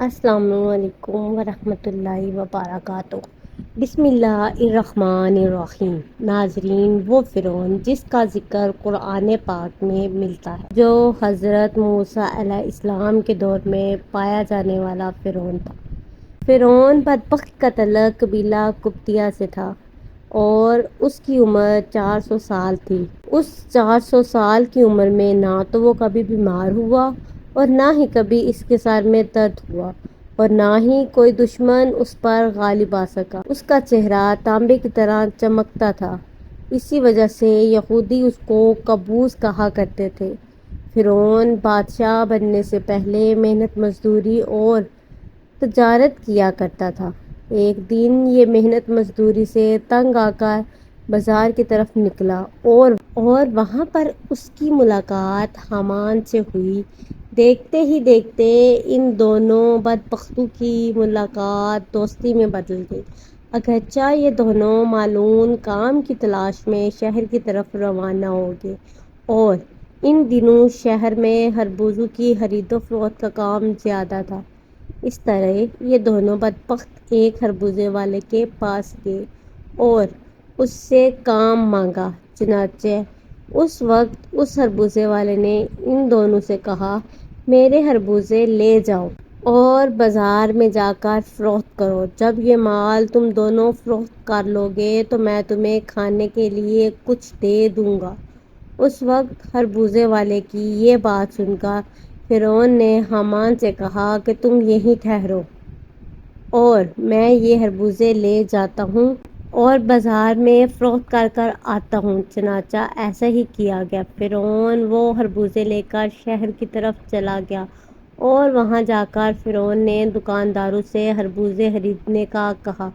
السلام علیکم ورحمۃ اللہ وبرکاتہ۔ بسم اللہ الرحمن الرحیم۔ ناظرین، وہ فرعون جس کا ذکر قرآن پاک میں ملتا ہے، جو حضرت موسیٰ علیہ السلام کے دور میں پایا جانے والا فرعون تھا۔ فرعون بدبخت کا تعلق قبیلہ قبطیہ سے تھا اور اس کی عمر 400 سال تھی۔ اس 400 سال کی عمر میں نہ تو وہ کبھی بیمار ہوا اور نہ ہی کبھی اس کے سر میں درد ہوا اور نہ ہی کوئی دشمن اس پر غالب آ سکا۔ اس کا چہرہ تانبے کی طرح چمکتا تھا، اسی وجہ سے یہودی اس کو قبوس کہا کرتے تھے۔ فرعون بادشاہ بننے سے پہلے محنت مزدوری اور تجارت کیا کرتا تھا۔ ایک دن یہ محنت مزدوری سے تنگ آ کر بازار کی طرف نکلا اور وہاں پر اس کی ملاقات حامان سے ہوئی۔ دیکھتے ہی دیکھتے ان دونوں بدبختوں کی ملاقات دوستی میں بدل گئی، اگرچہ یہ دونوں معلوم کام کی تلاش میں شہر کی طرف روانہ ہو گئے، اور ان دنوں شہر میں خربوزوں کی خرید و فروخت کا کام زیادہ تھا۔ اس طرح یہ دونوں بدبخت ایک خربوزے والے کے پاس گئے اور اس سے کام مانگا۔ چنانچہ اس وقت اس خربوزے والے نے ان دونوں سے کہا، میرے خربوزے لے جاؤ اور بازار میں جا کر فروخت کرو۔ جب یہ مال تم دونوں فروخت کر لو گے تو میں تمہیں کھانے کے لیے کچھ دے دوں گا۔ اس وقت خربوزے والے کی یہ بات سن کر فرعون نے حامان سے کہا کہ تم یہیں ٹھہرو اور میں یہ خربوزے لے جاتا ہوں اور بازار میں فروخت کر آتا ہوں۔ چنانچہ ایسا ہی کیا گیا۔ فرعون وہ خربوزے لے کر شہر کی طرف چلا گیا اور وہاں جا کر فرعون نے دکانداروں سے خربوزے خریدنے کا کہا،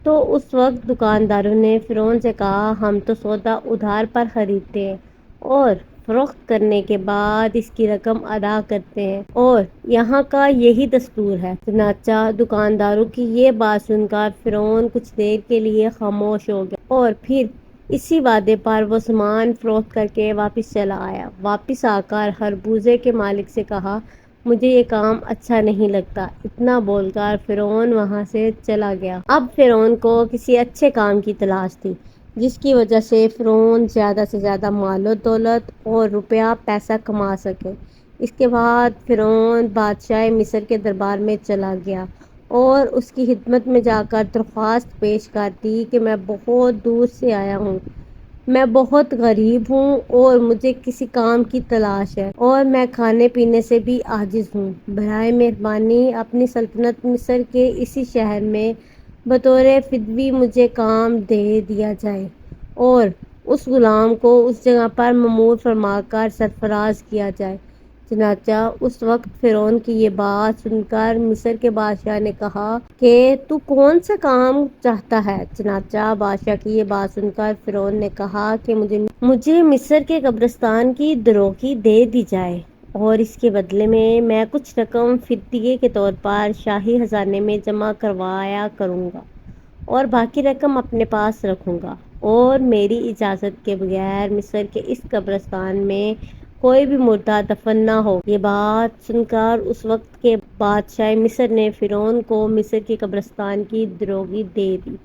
تو اس وقت دکانداروں نے فرعون سے کہا، ہم تو سودا ادھار پر خریدتے ہیں اور فروخت کرنے کے بعد اس کی رقم ادا کرتے ہیں، اور یہاں کا یہی دستور ہے۔ چنانچہ دکانداروں کی یہ بات سن کر فرعون کچھ دیر کے لیے خاموش ہو گیا اور پھر اسی وعدے پر وہ سامان فروخت کر کے واپس چلا آیا۔ واپس آ کر خربوزے کے مالک سے کہا، مجھے یہ کام اچھا نہیں لگتا۔ اتنا بول کر فرعون وہاں سے چلا گیا۔ اب فرعون کو کسی اچھے کام کی تلاش تھی جس کی وجہ سے فرعون زیادہ سے زیادہ مال و دولت اور روپیہ پیسہ کما سکے۔ اس کے بعد فرعون بادشاہ مصر کے دربار میں چلا گیا اور اس کی خدمت میں جا کر درخواست پیش کر دی کہ میں بہت دور سے آیا ہوں، میں بہت غریب ہوں اور مجھے کسی کام کی تلاش ہے اور میں کھانے پینے سے بھی عاجز ہوں۔ برائے مہربانی اپنی سلطنت مصر کے اسی شہر میں بطور فدوی مجھے کام دے دیا جائے اور اس غلام کو اس جگہ پر مأمور فرما کر سرفراز کیا جائے۔ چنانچہ اس وقت فرعون کی یہ بات سن کر مصر کے بادشاہ نے کہا کہ تو کون سا کام چاہتا ہے؟ چنانچہ بادشاہ کی یہ بات سن کر فرعون نے کہا کہ مجھے مصر کے قبرستان کی دروگی دے دی جائے اور اس کے بدلے میں کچھ رقم فدیے کے طور پر شاہی خزانے میں جمع کروایا کروں گا اور باقی رقم اپنے پاس رکھوں گا، اور میری اجازت کے بغیر مصر کے اس قبرستان میں کوئی بھی مردہ دفن نہ ہو۔ یہ بات سن کر اس وقت کے بادشاہ مصر نے فرعون کو مصر کی قبرستان کی دروگی دے دی۔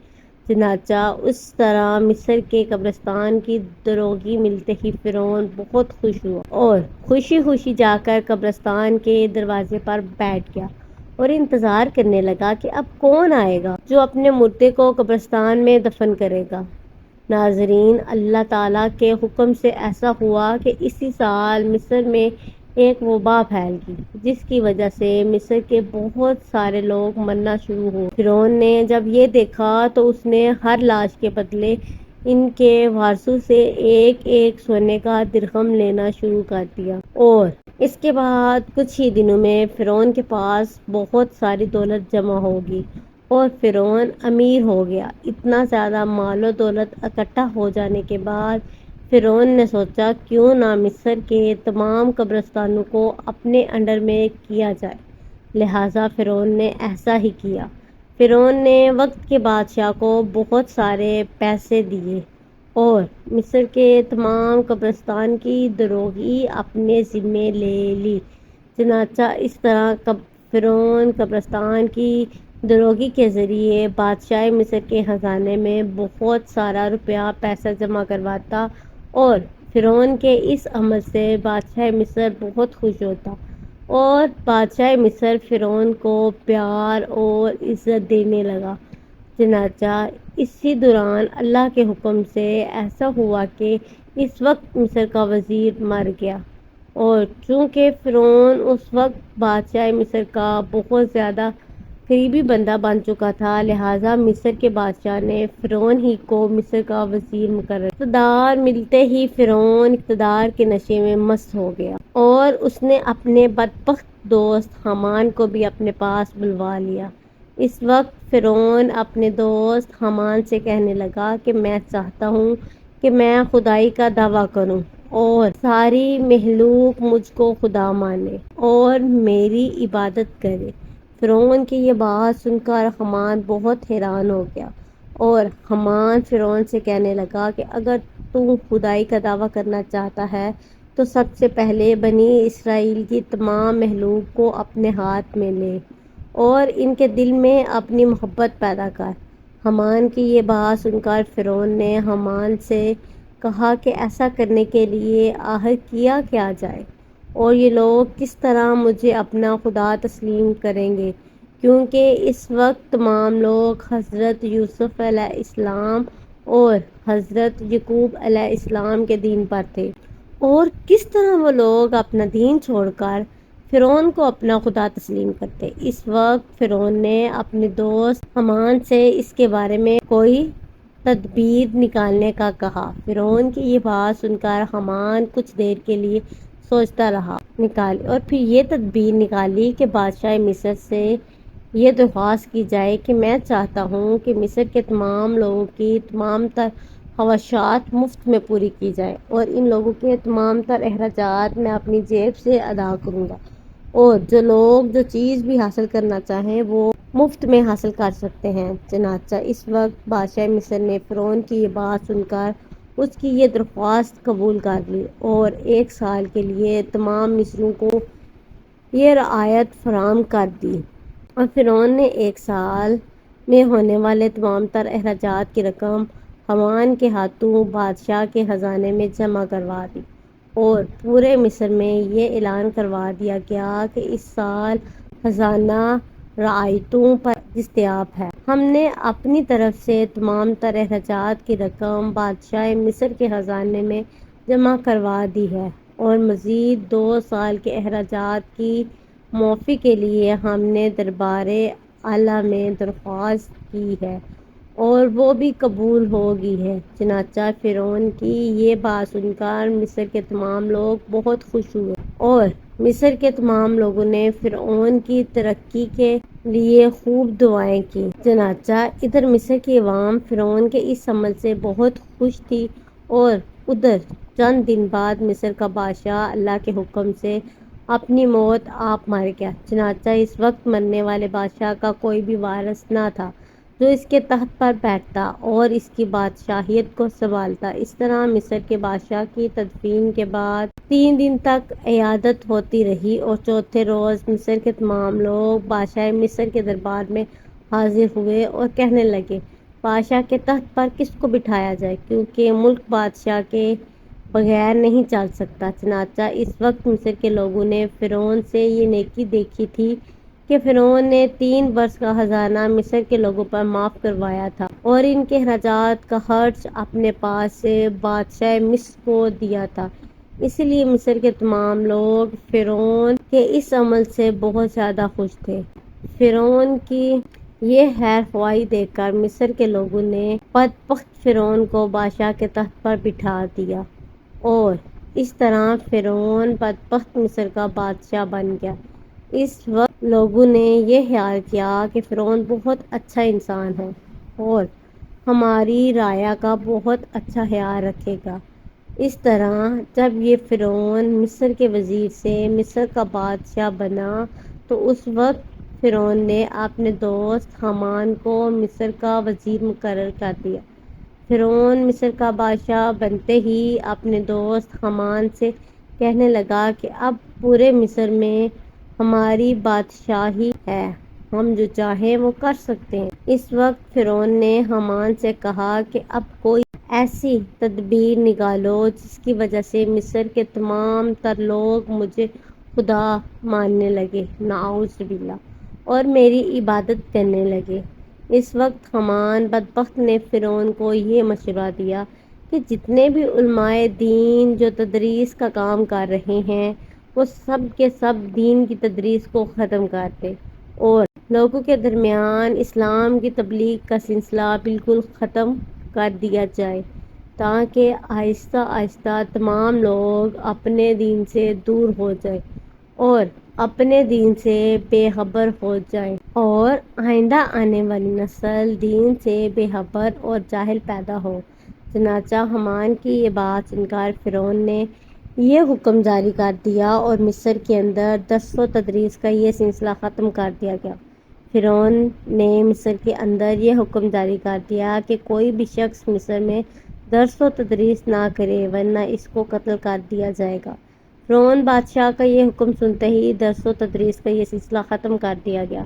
چنانچہ اس طرح مصر کے قبرستان کی دروگی ملتے ہی فرعون بہت خوش ہوا اور خوشی خوشی جا کر قبرستان کے دروازے پر بیٹھ گیا اور انتظار کرنے لگا کہ اب کون آئے گا جو اپنے مردے کو قبرستان میں دفن کرے گا۔ ناظرین، اللہ تعالیٰ کے حکم سے ایسا ہوا کہ اسی سال مصر میں ایک وبا پھیل گئی، جس کی وجہ سے مصر کے بہت سارے لوگ مرنا شروع ہوئے۔ فرعون نے جب یہ دیکھا تو اس نے ہر لاش کے بدلے ان کے وارثوں سے ایک ایک سونے کا درہم لینا شروع کر دیا، اور اس کے بعد کچھ ہی دنوں میں فرعون کے پاس بہت ساری دولت جمع ہوگی اور فرعون امیر ہو گیا۔ اتنا زیادہ مال و دولت اکٹھا ہو جانے کے بعد فرعون نے سوچا، کیوں نہ مصر کے تمام قبرستانوں کو اپنے انڈر میں کیا جائے۔ لہٰذا فرعون نے ایسا ہی کیا۔ فرعون نے وقت کے بادشاہ کو بہت سارے پیسے دیے اور مصر کے تمام قبرستان کی دروگی اپنے ذمے لے لی۔ چنانچہ اس طرح فرعون قبرستان کی دروگی کے ذریعے بادشاہ مصر کے خزانے میں بہت سارا روپیہ پیسہ جمع کرواتا اور فرعون کے اس عمل سے بادشاہ مصر بہت خوش ہوتا اور بادشاہ مصر فرعون کو پیار اور عزت دینے لگا۔ چنانچہ اسی دوران اللہ کے حکم سے ایسا ہوا کہ اس وقت مصر کا وزیر مر گیا، اور چونکہ فرعون اس وقت بادشاہ مصر کا بہت زیادہ قریبی بندہ بن چکا تھا، لہٰذا مصر کے بادشاہ نے فرعون ہی کو مصر کا وزیر مقرر کیا۔ اقتدار ملتے ہی فرعون اقتدار کے نشے میں مست ہو گیا اور اس نے اپنے بدبخت دوست حامان کو بھی اپنے پاس بلوا لیا۔ اس وقت فرعون اپنے دوست حامان سے کہنے لگا کہ میں چاہتا ہوں کہ میں خدائی کا دعویٰ کروں اور ساری مخلوق مجھ کو خدا مانے اور میری عبادت کرے۔ فرعون کی یہ بات سن کر حامان بہت حیران ہو گیا اور حامان فرعون سے کہنے لگا کہ اگر تو خدائی کا دعویٰ کرنا چاہتا ہے تو سب سے پہلے بنی اسرائیل کی تمام مخلوق کو اپنے ہاتھ میں لے اور ان کے دل میں اپنی محبت پیدا کر۔ حامان کی یہ بات سن کر فرعون نے حامان سے کہا کہ ایسا کرنے کے لیے آخر کیا جائے اور یہ لوگ کس طرح مجھے اپنا خدا تسلیم کریں گے، کیونکہ اس وقت تمام لوگ حضرت یوسف علیہ السلام اور حضرت یعقوب علیہ السلام کے دین پر تھے، اور کس طرح وہ لوگ اپنا دین چھوڑ کر فرعون کو اپنا خدا تسلیم کرتے۔ اس وقت فرعون نے اپنے دوست حامان سے اس کے بارے میں کوئی تدبیر نکالنے کا کہا۔ فرعون کی یہ بات سن کر حامان کچھ دیر کے لیے سوچتا رہا، اور پھر یہ تدبیر نکالی کہ بادشاہ مصر سے یہ درخواست کی جائے کہ میں چاہتا ہوں کہ مصر کے تمام لوگوں کی تمام تر خواہشات مفت میں پوری کی جائیں اور ان لوگوں کے تمام تر اخراجات میں اپنی جیب سے ادا کروں گا، اور جو لوگ جو چیز بھی حاصل کرنا چاہیں وہ مفت میں حاصل کر سکتے ہیں۔ چنانچہ اس وقت بادشاہ مصر نے فرعون کی یہ بات سن کر اس کی یہ درخواست قبول کر لی اور 1 سال کے لیے تمام مصریوں کو یہ رعایت فراہم کر دی، اور فرعون نے 1 سال میں ہونے والے تمام تر اخراجات کی رقم حامان کے ہاتھوں بادشاہ کے خزانے میں جمع کروا دی، اور پورے مصر میں یہ اعلان کروا دیا گیا کہ اس سال خزانہ رعایتوں پر دستیاب ہے۔ ہم نے اپنی طرف سے تمام تر اخراجات کی رقم بادشاہ مصر کے خزانے میں جمع کروا دی ہے، اور مزید 2 سال کے اخراجات کی معافی کے لیے ہم نے دربار اعلیٰ میں درخواست کی ہے اور وہ بھی قبول ہو گئی ہے۔ چنانچہ فرعون کی یہ بات سن کر مصر کے تمام لوگ بہت خوش ہوئے اور مصر کے تمام لوگوں نے فرعون کی ترقی کے لیے خوب دعائیں کی۔ چنانچہ ادھر مصر کی عوام فرعون کے اس عمل سے بہت خوش تھی، اور ادھر چند دن بعد مصر کا بادشاہ اللہ کے حکم سے اپنی موت آپ مر گیا۔ چنانچہ اس وقت مرنے والے بادشاہ کا کوئی بھی وارث نہ تھا جو اس کے تخت پر بیٹھتا اور اس کی بادشاہیت کو سنبھالتا۔ اس طرح مصر کے بادشاہ کی تدفین کے بعد 3 دن تک عیادت ہوتی رہی، اور چوتھے روز مصر کے تمام لوگ بادشاہ مصر کے دربار میں حاضر ہوئے اور کہنے لگے، بادشاہ کے تخت پر کس کو بٹھایا جائے، کیونکہ ملک بادشاہ کے بغیر نہیں چل سکتا۔ چنانچہ اس وقت مصر کے لوگوں نے فرعون سے یہ نیکی دیکھی تھی کہ فرعون نے 3 برس کا خزانہ مصر کے لوگوں پر معاف کروایا تھا اور ان کے اخراجات کا خرچ اپنے پاس سے بادشاہ مصر کو دیا تھا، اس لیے مصر کے تمام لوگ فرعون کے اس عمل سے بہت زیادہ خوش تھے۔ فرعون کی یہ خیر خواہی دیکھ کر مصر کے لوگوں نے بدبخت فرعون کو بادشاہ کے تخت پر بٹھا دیا، اور اس طرح فرعون بدبخت مصر کا بادشاہ بن گیا۔ اس وقت لوگوں نے یہ خیال کیا کہ فرعون بہت اچھا انسان ہے اور ہماری رعایا کا بہت اچھا خیال رکھے گا۔ اس طرح جب یہ فرعون مصر کے وزیر سے مصر کا بادشاہ بنا تو اس وقت فرعون نے اپنے دوست حامان کو مصر کا وزیر مقرر کر دیا۔ فرعون مصر کا بادشاہ بنتے ہی اپنے دوست حامان سے کہنے لگا کہ اب پورے مصر میں ہماری بادشاہی ہے، ہم جو چاہیں وہ کر سکتے ہیں۔ اس وقت فرعون نے حامان سے کہا کہ اب کوئی ایسی تدبیر نکالو جس کی وجہ سے مصر کے تمام تر لوگ مجھے خدا ماننے لگے، نعوذ باللہ، اور میری عبادت کرنے لگے۔ اس وقت حامان بدبخت نے فرعون کو یہ مشورہ دیا کہ جتنے بھی علماء دین جو تدریس کا کام کر رہے ہیں وہ سب کے سب دین کی تدریس کو ختم کر دے اور لوگوں کے درمیان اسلام کی تبلیغ کا سلسلہ بالکل ختم کر دیا جائے، تاکہ آہستہ آہستہ تمام لوگ اپنے دین سے دور ہو جائیں اور اپنے دین سے بے خبر ہو جائیں اور آئندہ آنے والی نسل دین سے بے خبر اور جاہل پیدا ہو۔ چنانچہ حامان کی یہ بات سن کر فرعون نے یہ حکم جاری کر دیا اور مصر کے اندر درس و تدریس کا یہ سلسلہ ختم کر دیا گیا۔ فرعون نے مصر کے اندر یہ حکم جاری کر دیا کہ کوئی بھی شخص مصر میں درس و تدریس نہ کرے ورنہ اس کو قتل کر دیا جائے گا۔ فرعون بادشاہ کا یہ حکم سنتے ہی درس و تدریس کا یہ سلسلہ ختم کر دیا گیا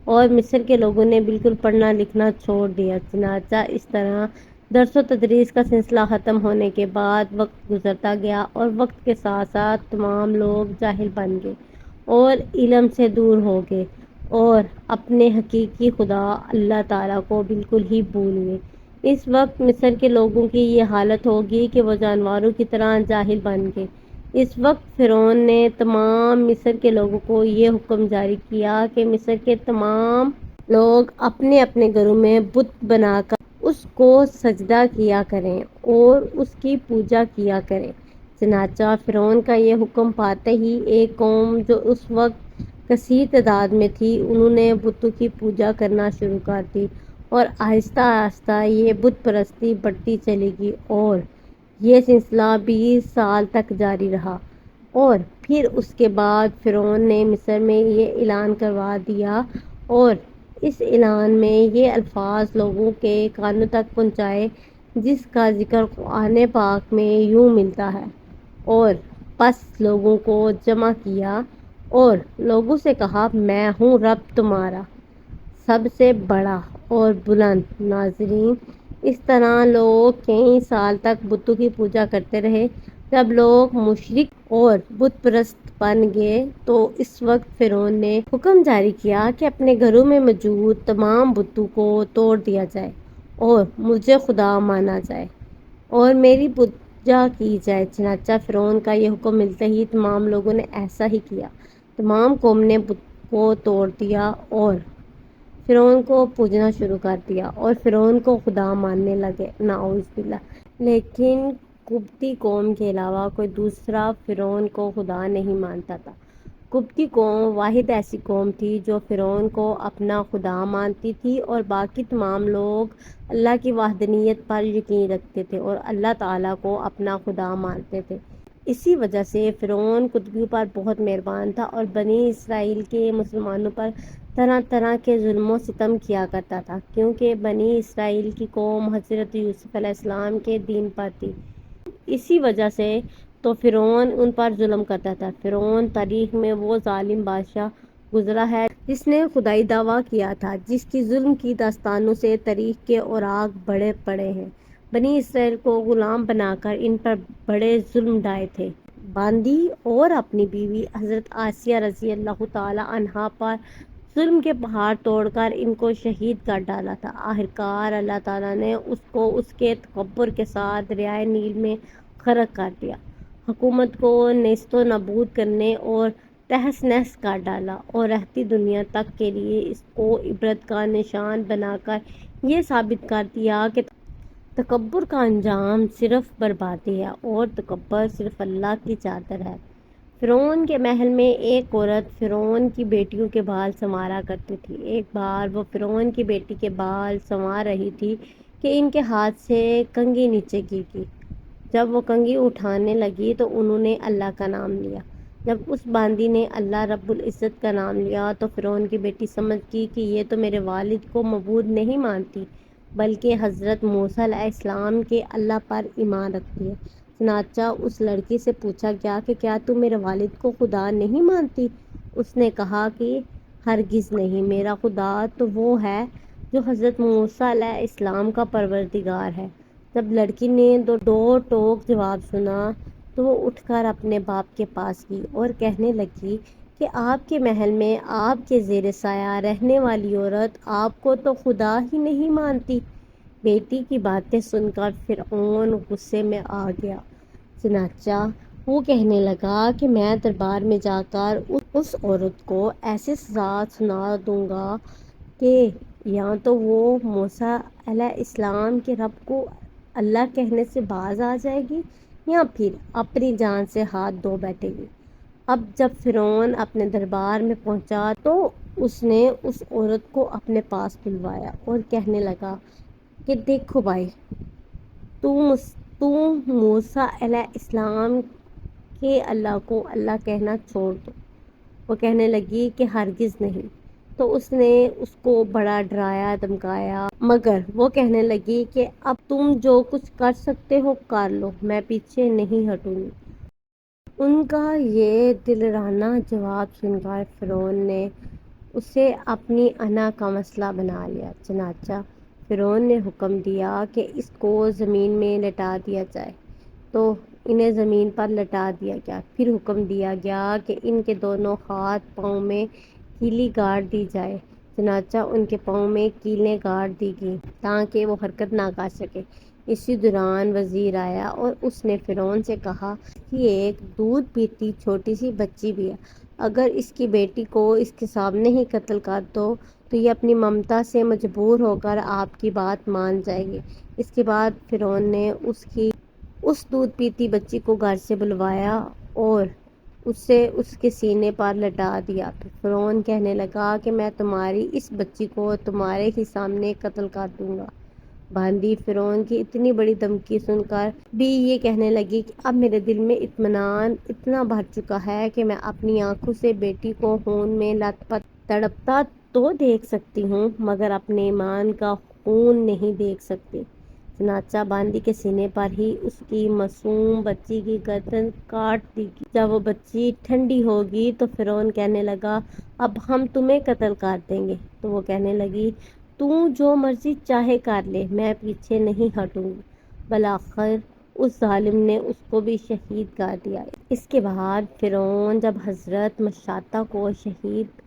اور مصر کے لوگوں نے بالکل پڑھنا لکھنا چھوڑ دیا۔ چنانچہ اس طرح درس و تدریس کا سلسلہ ختم ہونے کے بعد وقت گزرتا گیا اور وقت کے ساتھ ساتھ تمام لوگ جاہل بن گئے اور علم سے دور ہو گئے اور اپنے حقیقی خدا اللہ تعالیٰ کو بالکل ہی بھول گئے۔ اس وقت مصر کے لوگوں کی یہ حالت ہوگی کہ وہ جانوروں کی طرح جاہل بن گئے۔ اس وقت فرعون نے تمام مصر کے لوگوں کو یہ حکم جاری کیا کہ مصر کے تمام لوگ اپنے اپنے گھروں میں بت بنا کر اس کو سجدہ کیا کریں اور اس کی پوجا کیا کریں۔ چنانچہ فرعون کا یہ حکم پاتے ہی ایک قوم جو اس وقت کثیر تعداد میں تھی، انہوں نے بتوں کی پوجا کرنا شروع کر دی اور آہستہ آہستہ یہ بت پرستی بڑھتی چلی گئی اور یہ سلسلہ 20 سال تک جاری رہا۔ اور پھر اس کے بعد فرعون نے مصر میں یہ اعلان کروا دیا اور اس اعلان میں یہ الفاظ لوگوں کے کانوں تک پہنچائے جس کا ذکر قرآن پاک میں یوں ملتا ہے، اور پس لوگوں کو جمع کیا اور لوگوں سے کہا میں ہوں رب تمہارا سب سے بڑا اور بلند۔ ناظرین، اس طرح لوگ کئی سال تک بتوں کی پوجا کرتے رہے۔ جب لوگ مشرک اور بت پرست بن گئے تو اس وقت فرعون نے حکم جاری کیا کہ اپنے گھروں میں موجود تمام بتوں کو توڑ دیا جائے اور مجھے خدا مانا جائے اور میری پوجا کی جائے۔ چنانچہ فرعون کا یہ حکم ملتے ہی تمام لوگوں نے ایسا ہی کیا۔ تمام قوم نے بت کو توڑ دیا اور فرعون کو پوجنا شروع کر دیا اور فرعون کو خدا ماننے لگے، نعوذ باللہ۔ لیکن قبطی قوم کے علاوہ کوئی دوسرا فرعون کو خدا نہیں مانتا تھا۔ قبطی قوم واحد ایسی قوم تھی جو فرعون کو اپنا خدا مانتی تھی اور باقی تمام لوگ اللہ کی وحدانیت پر یقین رکھتے تھے اور اللہ تعالیٰ کو اپنا خدا مانتے تھے۔ اسی وجہ سے فرعون قبطیوں پر بہت مہربان تھا اور بنی اسرائیل کے مسلمانوں پر طرح طرح کے ظلم و ستم کیا کرتا تھا، کیونکہ بنی اسرائیل کی قوم حضرت یوسف علیہ السلام کے دین پر تھی۔ اسی وجہ سے تو فرعون ان پر ظلم کرتا تھا۔ فرعون تاریخ میں وہ ظالم بادشاہ گزرا ہے جس نے خدائی دعویٰ کیا تھا، جس کی ظلم کی داستانوں سے تاریخ کے اوراق بھرے پڑے ہیں۔ بنی اسرائیل کو غلام بنا کر ان پر بڑے ظلم ڈھائے تھے۔ باندی اور اپنی بیوی حضرت آسیہ رضی اللہ تعالی عنہا پر ظلم کے پہاڑ توڑ کر ان کو شہید کر ڈالا تھا۔ آخرکار اللہ تعالیٰ نے اس کو اس کے تکبر کے ساتھ دریائے نیل میں غرق کر دیا، حکومت کو نیست و نابود کرنے اور تہس نہس کر ڈالا اور رہتی دنیا تک کے لیے اس کو عبرت کا نشان بنا کر یہ ثابت کر دیا کہ تکبر کا انجام صرف بربادی ہے اور تکبر صرف اللہ کی چادر ہے۔ فرعون کے محل میں ایک عورت فرعون کی بیٹیوں کے بال سنوارا کرتی تھی۔ ایک بار وہ فرعون کی بیٹی کے بال سنوار رہی تھی کہ ان کے ہاتھ سے کنگھی نیچے گر گئی۔ جب وہ کنگھی اٹھانے لگی تو انہوں نے اللہ کا نام لیا۔ جب اس باندی نے اللہ رب العزت کا نام لیا تو فرعون کی بیٹی سمجھ گئی کہ یہ تو میرے والد کو معبود نہیں مانتی بلکہ حضرت موسیٰ علیہ السلام کے اللہ پر ایمان رکھتی ہے۔ چنانچہ اس لڑکی سے پوچھا گیا کہ کیا تم میرے والد کو خدا نہیں مانتی؟ اس نے کہا کہ ہرگز نہیں، میرا خدا تو وہ ہے جو حضرت موسیٰ علیہ السلام کا پروردگار ہے۔ جب لڑکی نے دو ٹوک جواب سنا تو وہ اٹھ کر اپنے باپ کے پاس گئی اور کہنے لگی کہ آپ کے محل میں آپ کے زیر سایہ رہنے والی عورت آپ کو تو خدا ہی نہیں مانتی۔ بیٹی کی باتیں سن کر فرعون غصے میں آ گیا، چنانچہ وہ کہنے لگا کہ میں دربار میں جا کر اس عورت کو ایسی سزا سنا دوں گا کہ یا تو وہ موسیٰ علیہ السلام کے رب کو اللہ کہنے سے باز آ جائے گی یا پھر اپنی جان سے ہاتھ دھو بیٹھے گی۔ اب جب فرعون اپنے دربار میں پہنچا تو اس نے اس عورت کو اپنے پاس بلوایا اور کہنے لگا کہ دیکھو بھائی، تو موسیٰ علیہ السلام کے اللہ کو اللہ کہنا چھوڑ دو۔ وہ کہنے لگی کہ ہرگز نہیں۔ تو اس نے اس کو بڑا ڈرایا دھمکایا، مگر وہ کہنے لگی کہ اب تم جو کچھ کر سکتے ہو کر لو، میں پیچھے نہیں ہٹوں گی۔ ان کا یہ دلرانہ جواب سن کر فرعون نے اسے اپنی انا کا مسئلہ بنا لیا، چنانچہ فرعون نے حکم دیا کہ اس کو زمین میں لٹا دیا جائے، تو انہیں زمین پر لٹا دیا گیا۔ پھر حکم دیا گیا کہ ان کے دونوں ہاتھ پاؤں میں کیلی گاڑ دی جائے، چنانچہ ان کے پاؤں میں کیلیں گاڑ دی گئیں تاکہ وہ حرکت نہ کر سکے۔ اسی دوران وزیر آیا اور اس نے فرعون سے کہا کہ ایک دودھ پیتی چھوٹی سی بچی بھی ہے، اگر اس کی بیٹی کو اس کے سامنے ہی قتل کر دو تو یہ اپنی ممتا سے مجبور ہو کر آپ کی بات مان جائے گی۔ اس کے بعد فرعون نے اس دودھ پیتی بچی کو گھر سے بلوایا اور اسے اس کے سینے پر لٹا دیا۔ تو فرعون کہنے لگا کہ میں تمہاری اس بچی کو تمہارے ہی سامنے قتل کر دوں گا۔ باندی فرعون کی اتنی بڑی دھمکی سن کر بھی یہ کہنے لگی کہ اب میرے دل میں اطمینان اتنا بھر چکا ہے کہ میں اپنی آنکھوں سے بیٹی کو خون میں لت پت تڑپتا تو دیکھ سکتی ہوں مگر اپنے ایمان کا خون نہیں دیکھ سکتی۔ چنانچہ باندی کے سینے پر ہی اس کی معصوم بچی کی گردن کاٹ دی گئی۔ جب وہ بچی ٹھنڈی ہوگی تو فرعون کہنے لگا اب ہم تمہیں قتل کر دیں گے۔ تو وہ کہنے لگی تو جو مرضی چاہے کر لے، میں پیچھے نہیں ہٹوں گی۔ بالآخر اس ظالم نے اس کو بھی شہید کر دیا۔ اس کے بعد فرعون جب حضرت مشاطہ کو شہید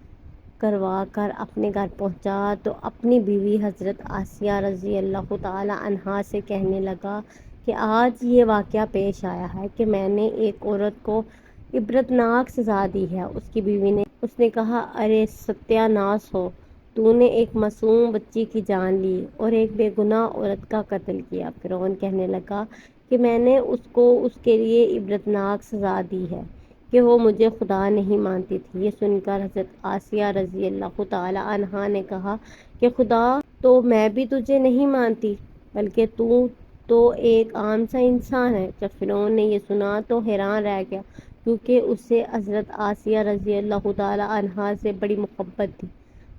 کروا کر اپنے گھر پہنچا تو اپنی بیوی حضرت آسیہ رضی اللہ تعالی عنہا سے کہنے لگا کہ آج یہ واقعہ پیش آیا ہے کہ میں نے ایک عورت کو عبرتناک سزا دی ہے۔ اس کی بیوی نے کہا ارے ستیہ ناس ہو، تو نے ایک معصوم بچی کی جان لی اور ایک بے گناہ عورت کا قتل کیا۔ فرعون کہنے لگا کہ میں نے اس کو اس کے لیے عبرتناک سزا دی ہے کہ وہ مجھے خدا نہیں مانتی تھی۔ یہ سن کر حضرت آسیہ رضی اللہ تعالی عنہا نے کہا کہ خدا تو میں بھی تجھے نہیں مانتی، بلکہ تو ایک عام سا انسان ہے۔ جب فرعون نے یہ سنا تو حیران رہ گیا کیونکہ اسے حضرت آسیہ رضی اللہ تعالی عنہا سے بڑی محبت تھی۔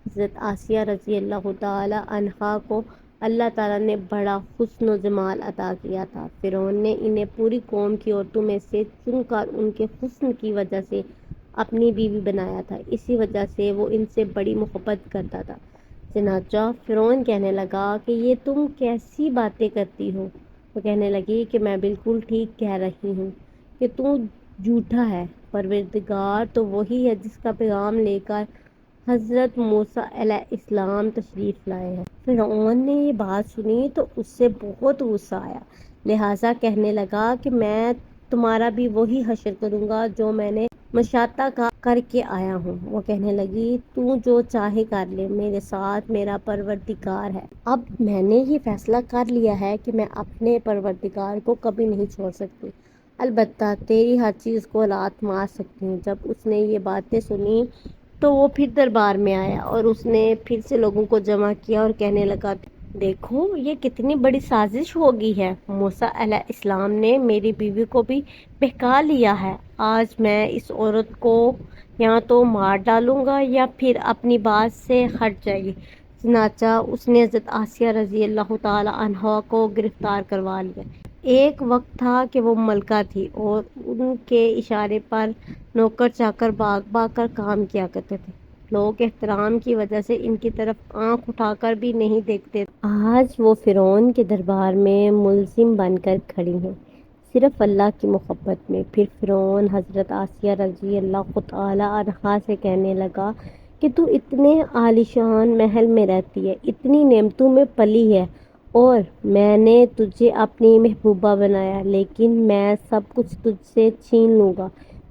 حضرت آسیہ رضی اللہ تعالی عنہا کو اللہ تعالیٰ نے بڑا حسن و جمال عطا کیا تھا۔ فرعون نے انہیں پوری قوم کی عورتوں میں سے چن کر ان کے حسن کی وجہ سے اپنی بیوی بنایا تھا، اسی وجہ سے وہ ان سے بڑی محبت کرتا تھا۔ چنانچہ فرعون کہنے لگا کہ یہ تم کیسی باتیں کرتی ہو؟ وہ کہنے لگی کہ میں بالکل ٹھیک کہہ رہی ہوں کہ تو جھوٹا ہے، پروردگار تو وہی ہے جس کا پیغام لے کر حضرت موسیٰ علیہ السلام تشریف لائے ہیں۔ فرعون نے یہ بات سنی تو اس سے بہت غصہ آیا، لہٰذا کہنے لگا کہ میں تمہارا بھی وہی حشر کروں گا جو میں نے مشاطہ کا کر کے آیا ہوں۔ وہ کہنے لگی تو جو چاہے کر لے، میرے ساتھ میرا پروردگار ہے۔ اب میں نے یہ فیصلہ کر لیا ہے کہ میں اپنے پروردگار کو کبھی نہیں چھوڑ سکتی، البتہ تیری ہر چیز کو لات مار سکتی ہوں۔ جب اس نے یہ باتیں سنی تو وہ پھر دربار میں آیا اور اس نے پھر سے لوگوں کو جمع کیا اور کہنے لگا دیکھو یہ کتنی بڑی سازش ہو گئی ہے، موسیٰ علیہ السلام نے میری بیوی کو بھی بہکا لیا ہے۔ آج میں اس عورت کو یا تو مار ڈالوں گا یا پھر اپنی بات سے ہٹ جائے گی۔ چنانچہ اس نے حضرت آسیہ رضی اللہ تعالی عنہا کو گرفتار کروا لیا۔ ایک وقت تھا کہ وہ ملکہ تھی اور ان کے اشارے پر نوکر چاکر بھاگ بھاگ کر کام کیا کرتے تھے۔ لوگ احترام کی وجہ سے ان کی طرف آنکھ اٹھا کر بھی نہیں دیکھتے تھے۔ آج وہ فرعون کے دربار میں ملزم بن کر کھڑی ہیں، صرف اللہ کی محبت میں۔ پھر فرعون حضرت آسیہ رضی اللہ تعالی عنہا سے کہنے لگا کہ تو اتنے عالیشان محل میں رہتی ہے، اتنی نعمتوں میں پلی ہے اور میں نے تجھے اپنی محبوبہ بنایا، لیکن میں سب کچھ تجھ سے چھین لوں گا۔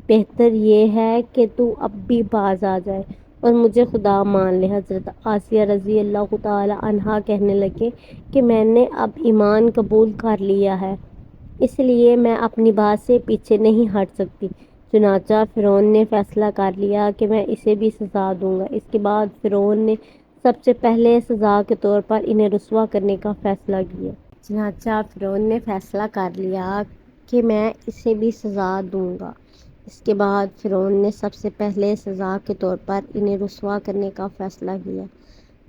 بہتر یہ ہے کہ تو اب بھی باز آ جائے اور مجھے خدا مان لے۔ حضرت آسیہ رضی اللہ تعالی عنہا کہنے لگے کہ میں نے اب ایمان قبول کر لیا ہے، اس لیے میں اپنی بات سے پیچھے نہیں ہٹ سکتی۔ چنانچہ فرعون نے فیصلہ کر لیا کہ میں اسے بھی سزا دوں گا۔ اس کے بعد فرعون نے سب سے پہلے سزا کے طور پر انہیں رسوا کرنے کا فیصلہ کیا۔ چنانچہ فرعون نے فیصلہ کر لیا کہ میں اسے بھی سزا دوں گا۔ اس کے بعد فرعون نے سب سے پہلے سزا کے طور پر انہیں رسوا کرنے کا فیصلہ کیا۔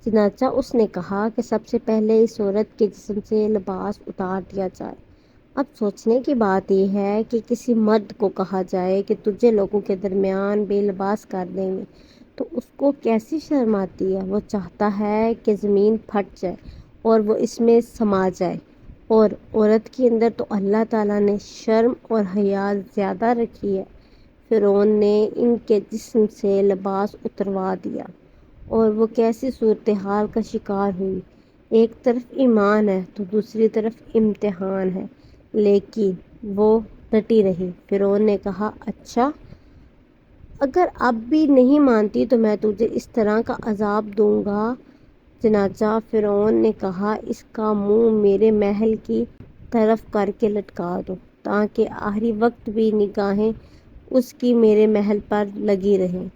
چنانچہ اس نے کہا کہ سب سے پہلے اس عورت کے جسم سے لباس اتار دیا جائے۔ اب سوچنے کی بات یہ ہے کہ کسی مرد کو کہا جائے کہ تجھے لوگوں کے درمیان بے لباس کر دیں گے تو اس کو کیسی شرم آتی ہے۔ وہ چاہتا ہے کہ زمین پھٹ جائے اور وہ اس میں سما جائے، اور عورت کے اندر تو اللہ تعالیٰ نے شرم اور حیا زیادہ رکھی ہے۔ فرعون نے ان کے جسم سے لباس اتروا دیا اور وہ کیسی صورتحال کا شکار ہوئی۔ ایک طرف ایمان ہے تو دوسری طرف امتحان ہے، لیکن وہ ڈٹی رہی۔ فرعون نے کہا، اچھا اگر اب بھی نہیں مانتی تو میں تجھے اس طرح کا عذاب دوں گا۔ چنانچہ فرعون نے کہا، اس کا منہ میرے محل کی طرف کر کے لٹکا دو تاکہ آخری وقت بھی نگاہیں اس کی میرے محل پر لگی رہیں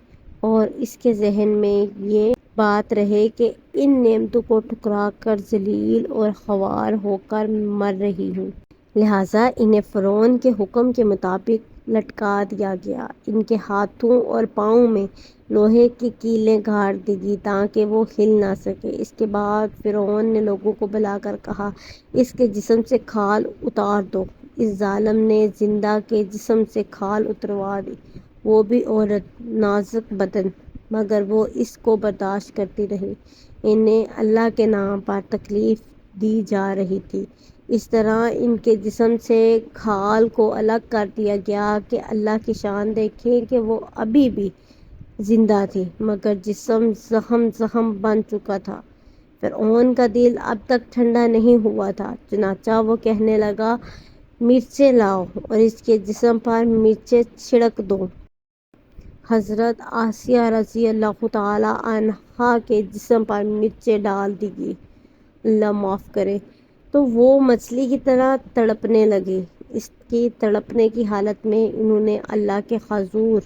اور اس کے ذہن میں یہ بات رہے کہ ان نعمتوں کو ٹھکرا کر ذلیل اور خوار ہو کر مر رہی ہوں۔ لہٰذا انہیں فرعون کے حکم کے مطابق لٹکا دیا گیا۔ ان کے ہاتھوں اور پاؤں میں لوہے کی کیلیں گاڑ دی گئی تاکہ وہ ہل نہ سکے۔ اس کے بعد فرعون نے لوگوں کو بلا کر کہا، اس کے جسم سے کھال اتار دو۔ اس ظالم نے زندہ کے جسم سے کھال اتروا دی، وہ بھی عورت، نازک بدن، مگر وہ اس کو برداشت کرتی رہی۔ انہیں اللہ کے نام پر تکلیف دی جا رہی تھی۔ اس طرح ان کے جسم سے کھال کو الگ کر دیا گیا کہ اللہ کی شان دیکھیں کہ وہ ابھی بھی زندہ تھی، مگر جسم زخم زخم بن چکا تھا۔ فرعون کا دل اب تک ٹھنڈا نہیں ہوا تھا، چنانچہ وہ کہنے لگا، مرچیں لاؤ اور اس کے جسم پر مرچیں چھڑک دو۔ حضرت آسیہ رضی اللہ تعالی عنہا کے جسم پر مرچیں ڈال دی گئی، اللہ معاف کرے، تو وہ مچھلی کی طرح تڑپنے لگے۔ اس کی تڑپنے کی حالت میں انہوں نے اللہ کے حضور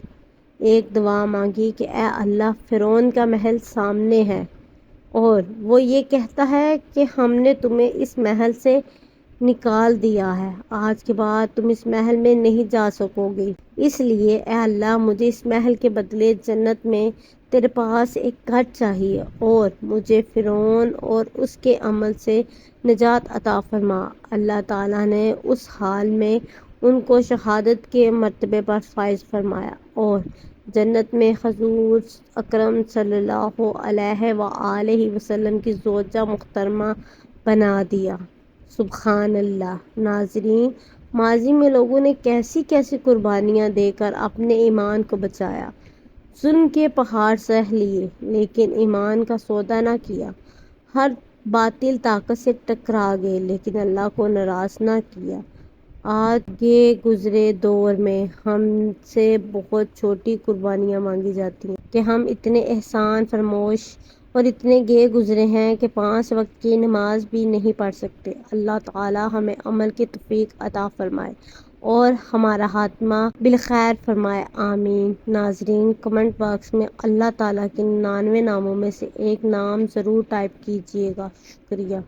ایک دعا مانگی کہ اے اللہ، فرعون کا محل سامنے ہے اور وہ یہ کہتا ہے کہ ہم نے تمہیں اس محل سے نکال دیا ہے، آج کے بعد تم اس محل میں نہیں جا سکو گے، اس لیے اے اللہ مجھے اس محل کے بدلے جنت میں تیرے پاس ایک گھر چاہیے اور مجھے فرعون اور اس کے عمل سے نجات عطا فرما۔ اللہ تعالیٰ نے اس حال میں ان کو شہادت کے مرتبے پر فائز فرمایا اور جنت میں حضور اکرم صلی اللہ علیہ وآلہ وسلم کی زوجہ محترمہ بنا دیا۔ سبحان اللہ۔ ناظرین، ماضی میں لوگوں نے کیسی کیسی قربانیاں دے کر اپنے ایمان کو بچایا، ظلم کے پہاڑ سہ لیے لیکن ایمان کا سودا نہ کیا، ہر باطل طاقت سے ٹکرا گئے لیکن اللہ کو ناراض نہ کیا۔ آج کے گزرے دور میں ہم سے بہت چھوٹی قربانیاں مانگی جاتی ہیں کہ ہم اتنے احسان فرموش اور اتنے گئے گزرے ہیں کہ 5 وقت کی نماز بھی نہیں پڑھ سکتے۔ اللہ تعالی ہمیں عمل کی توفیق عطا فرمائے اور ہمارا خاتمہ بالخیر فرمائے، آمین۔ ناظرین، کمنٹ باکس میں اللہ تعالیٰ کے 99 ناموں میں سے ایک نام ضرور ٹائپ کیجیے گا۔ شکریہ۔